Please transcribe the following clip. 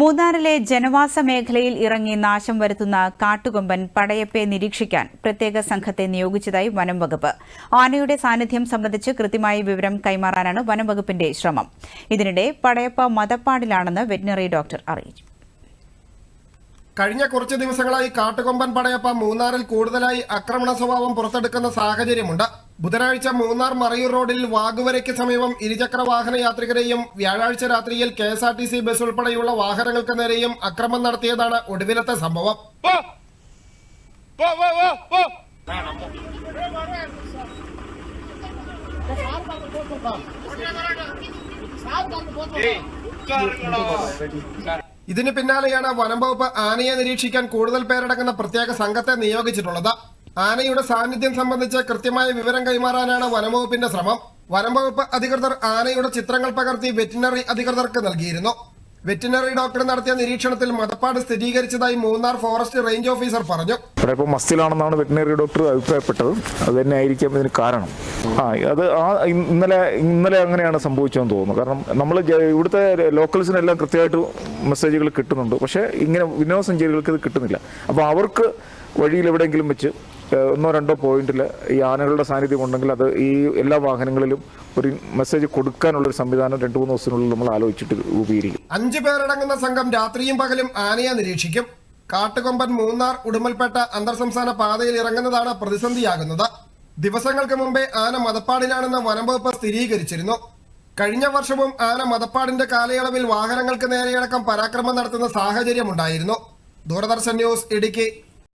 മൂന്നാറിലെ ജനവാസ മേഖലയിൽ ഇറങ്ങി നാശം വരുത്തുന്ന കാട്ടുകൊമ്പൻ പടയപ്പയെ നിരീക്ഷിക്കാൻ പ്രത്യേക സംഘത്തെ നിയോഗിച്ചതായി വനം വകുപ്പ്. ആനയുടെ സാന്നിധ്യം സംബന്ധിച്ച് കൃത്യമായ വിവരം കൈമാറാനാണ് വനം വകുപ്പിന്റെ ശ്രമം. ഇതിനിടെ പടയപ്പ മദപ്പാടിലാണെന്ന് വെറ്റിനറി ഡോക്ടർ അറിയിച്ചു. കഴിഞ്ഞ കുറച്ച് ദിവസങ്ങളായി കാട്ടുകൊമ്പൻ പടയപ്പ മൂന്നാറിൽ കൂടുതലായി ആക്രമണ സ്വഭാവം പുറത്തെടുക്കുന്ന സാഹചര്യമുണ്ട്. ബുധനാഴ്ച മൂന്നാർ മറയൂർ റോഡിൽ വാഗുവരയ്ക്ക് സമീപം ഇരുചക്ര വാഹന യാത്രികരെയും വ്യാഴാഴ്ച രാത്രിയിൽ KSRTC ബസ് ഉൾപ്പെടെയുള്ള വാഹനങ്ങൾക്ക് നേരെയും അക്രമം നടത്തിയതാണ് ഒടുവിലത്തെ സംഭവം. ഇതിന് പിന്നാലെയാണ് വനം വകുപ്പ് ആനയെ നിരീക്ഷിക്കാൻ കൂടുതൽ പേരടങ്ങുന്ന പ്രത്യേക സംഘത്തെ നിയോഗിച്ചിട്ടുള്ളത്. ആനയുടെ സാന്നിധ്യം സംബന്ധിച്ച് കൃത്യമായ വിവരം കൈമാറാനാണ് വനംവകുപ്പിന്റെ ശ്രമം. വനംവകുപ്പ് അധികൃതർ ആനയുടെ ചിത്രങ്ങൾ പകർത്തി വെറ്റിനറി അധികൃതർക്ക് നൽകിയിരുന്നു. വെറ്റിനറി ഡോക്ടർ നടത്തിയ നിരീക്ഷണത്തിൽ മദപ്പാട് സ്ഥിരീകരിച്ചതായി മൂന്നാർ ഫോറസ്റ്റ് റേഞ്ച് ഓഫീസർ പറഞ്ഞു. ഇപ്പോൾ മസ്തിലാണെന്നാണ് വെറ്റിനറി ഡോക്ടർ അഭിപ്രായപ്പെട്ടത്. അത് തന്നെ ആയിരിക്കാം ഇതിന് കാരണം. അത് ഇന്നലെ അങ്ങനെയാണ് സംഭവിച്ചതെന്ന് തോന്നുന്നു. കാരണം നമ്മൾ ഇവിടുത്തെ ലോക്കൽസിനെല്ലാം കൃത്യമായിട്ട് മെസ്സേജുകൾ കിട്ടുന്നുണ്ട്. പക്ഷേ ഇങ്ങനെ വിനോദസഞ്ചാരികൾക്ക് ഇത് കിട്ടുന്നില്ല. അപ്പോൾ അവർക്ക് വഴിയിൽ എവിടെയെങ്കിലും വെച്ച് ഒന്നോ രണ്ടോ പോയിന്റിൽ ഈ ആനകളുടെ സാന്നിധ്യം ഉണ്ടെങ്കിൽ അത് ഈ എല്ലാ വാഹനങ്ങളിലും ഒരു മെസ്സേജ് കൊടുക്കാനുള്ളൊരു സംവിധാനം 2-3 ദിവസത്തിനുള്ളിൽ നമ്മൾ ആലോചിച്ചിട്ട് രൂപീകരിക്കും. 5 പേരടങ്ങുന്ന സംഘം രാത്രിയും പകലും ആനയെ നിരീക്ഷിക്കും. കാട്ടുകൊമ്പൻ മൂന്നാർ ഉടുമ്പൽപേട്ട അന്തർ സംസ്ഥാന പാതയിൽ ഇറങ്ങുന്നതാണ് പ്രതിസന്ധിയാകുന്നത്. ദിവസങ്ങൾക്ക് മുമ്പേ ആന മദപ്പാടിലാണെന്ന് വനംവകുപ്പ് സ്ഥിരീകരിച്ചിരുന്നു. കഴിഞ്ഞ വർഷവും ആന മദപ്പാടിന്റെ കാലയളവിൽ വാഹനങ്ങൾക്ക് നേരെയടക്കം പരാക്രമം നടത്തുന്ന സാഹചര്യമുണ്ടായിരുന്നു. ദൂരദർശൻ ന്യൂസ്, ഇടുക്കി.